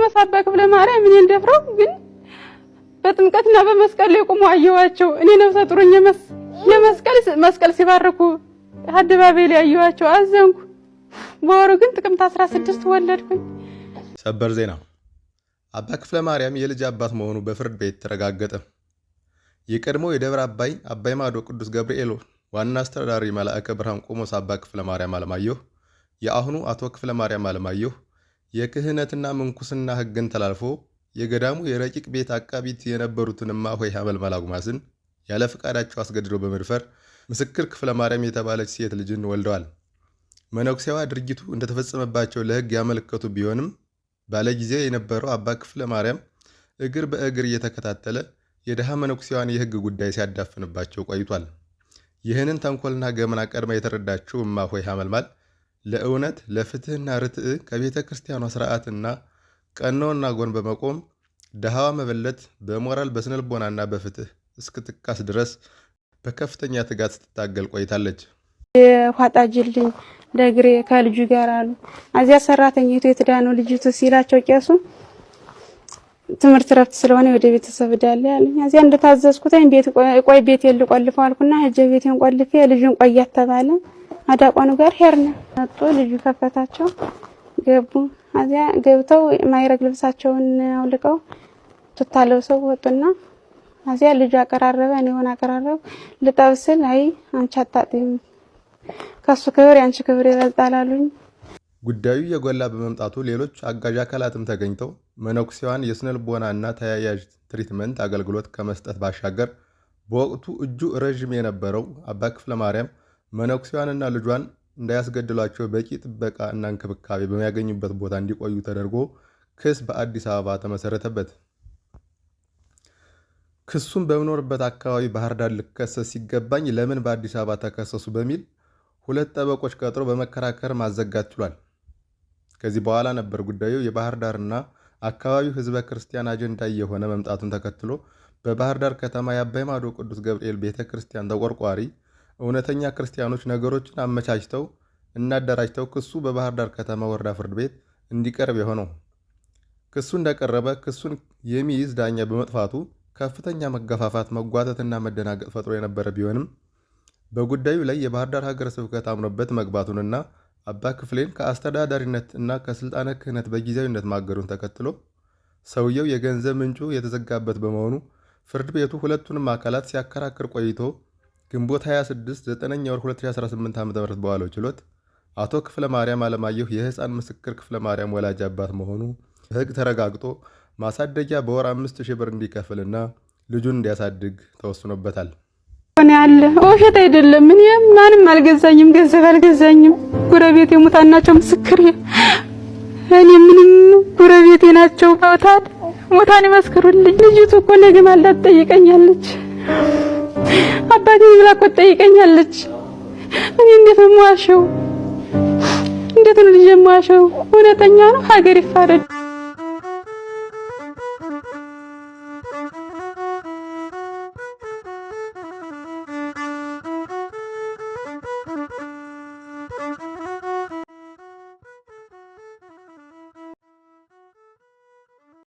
ቆመስ አባ ክፍለ ማርያም እኔ እንደፍረው ግን በጥምቀትና በመስቀል ላይ ቆመው አየዋቸው። እኔ ነፍሰ ጡርኝ መስቀል ሲባርኩ አደባባይ ላይ አየዋቸው፣ አዘንኩ። በወሩ ግን ጥቅምት 16 ወለድኩኝ። ሰበር ዜና። አባ ክፍለ ማርያም የልጅ አባት መሆኑ በፍርድ ቤት ተረጋገጠ። የቀድሞው የደብረ አባይ ማዶ ቅዱስ ገብርኤል ዋና አስተዳዳሪ መልአከ ብርሃን ቆሞስ አባ ክፍለ ማርያም አለማየሁ የአሁኑ አቶ ክፍለ ማርያም አለማየሁ የክህነትና ምንኩስና ሕግን ተላልፎ የገዳሙ የረቂቅ ቤት አቃቢት የነበሩትን እማሆይ ሐመልማል አጉማስን ያለ ፍቃዳቸው አስገድዶ በመድፈር ምስክር ክፍለ ማርያም የተባለች ሴት ልጅን ወልደዋል። መነኩሴዋ ድርጊቱ እንደተፈጸመባቸው ለሕግ ያመለከቱ ቢሆንም ባለጊዜ የነበረው አባ ክፍለ ማርያም እግር በእግር እየተከታተለ የደሃ መነኩሴዋን የሕግ ጉዳይ ሲያዳፍንባቸው ቆይቷል። ይህንን ተንኮልና ገመና ቀድማ የተረዳችው እማሆይ ሐመልማል ለእውነት ለፍትህና ርትዕ ከቤተ ክርስቲያኗ ስርዓትና ቀኖና ጎን በመቆም ደሃዋ መበለት በሞራል በስነልቦናና በፍትህ እስክትካስ ድረስ በከፍተኛ ትጋት ስትታገል ቆይታለች። የኋጣጅልኝ ለግሬ ከልጁ ጋር አሉ አዚያ ሰራተኛይቱ የተዳነው ልጅቱ ሲላቸው ቄሱ ትምህርት ረፍት ስለሆነ ወደ ቤተሰብ ዳለ ያለኝ አዚያ እንደታዘዝኩት ቤት ልቆልፈው አልኩና ሄጄ ቤቴን ቆልፌ ልጁን ቆያት ተባለ። አዳቋኑ ጋር ሄርነ መጡ። ልጁ ከፈታቸው ገቡ። አዚያ ገብተው ማይረግ ልብሳቸውን አውልቀው ተታለውሰው ወጡና አዚያ ልጁ አቀራረበ። እኔ ሆነ አቀራረብ ልጠብስል አይ አንቺ አጣጥም ከሱ ክብር ያንቺ ክብር ይበልጣል አሉኝ። ጉዳዩ የጎላ በመምጣቱ ሌሎች አጋዥ አካላትም ተገኝተው መነኩሴዋን የስነልቦናና ተያያዥ ትሪትመንት አገልግሎት ከመስጠት ባሻገር በወቅቱ እጁ ረጅም የነበረው አባ ክፍለ ማርያም መነኩሴዋንና ልጇን እንዳያስገድሏቸው በቂ ጥበቃ እና እንክብካቤ በሚያገኙበት ቦታ እንዲቆዩ ተደርጎ ክስ በአዲስ አበባ ተመሰረተበት። ክሱም በመኖርበት አካባቢ ባህር ዳር ልከሰስ ሲገባኝ ለምን በአዲስ አበባ ተከሰሱ በሚል ሁለት ጠበቆች ቀጥሮ በመከራከር ማዘጋት ችሏል። ከዚህ በኋላ ነበር ጉዳዩ የባህር ዳርና አካባቢው ህዝበ ክርስቲያን አጀንዳ የሆነ መምጣቱን ተከትሎ በባህር ዳር ከተማ የአባይ ማዶ ቅዱስ ገብርኤል ቤተክርስቲያን ተቆርቋሪ እውነተኛ ክርስቲያኖች ነገሮችን አመቻችተው እናደራጅተው ክሱ በባህር ዳር ከተማ ወረዳ ፍርድ ቤት እንዲቀርብ የሆነው። ክሱ እንደቀረበ ክሱን የሚይዝ ዳኛ በመጥፋቱ ከፍተኛ መገፋፋት፣ መጓተትና መደናገጥ ፈጥሮ የነበረ ቢሆንም በጉዳዩ ላይ የባህር ዳር ሀገረ ስብከት አምኖበት መግባቱንና አባ ክፍሌን ከአስተዳዳሪነት እና ከስልጣነ ክህነት በጊዜያዊነት ማገዱን ተከትሎ ሰውየው የገንዘብ ምንጩ የተዘጋበት በመሆኑ ፍርድ ቤቱ ሁለቱንም አካላት ሲያከራክር ቆይቶ ግንቦት 26 9ኛ ወር 2018 ዓ.ም በዋለው ችሎት አቶ ክፍለ ማርያም አለማየሁ የህፃን ምስክር ክፍለ ማርያም ወላጅ አባት መሆኑ በሕግ ተረጋግጦ ማሳደጊያ በወር 5000 ብር እንዲከፍልና ልጁን እንዲያሳድግ ተወስኖበታል። ያለ ወሸት አይደለም። እኔ ማንም አልገዛኝም፣ ገንዘብ አልገዛኝም። ጎረቤቴ ሙታን ናቸው ምስክር። እኔ ምንም ጎረቤቴ ናቸው ሙታን ይመስክሩልኝ። ልጅቱ እኮ ነገ ማልዳ ትጠይቀኛለች፣ አባቴ ብላ እኮ ትጠይቀኛለች። እኔ እንዴት ነው የምዋሸው? እንዴት ነው ልጅ የምዋሸው? እውነተኛ ነው ሀገር ይፋረድ።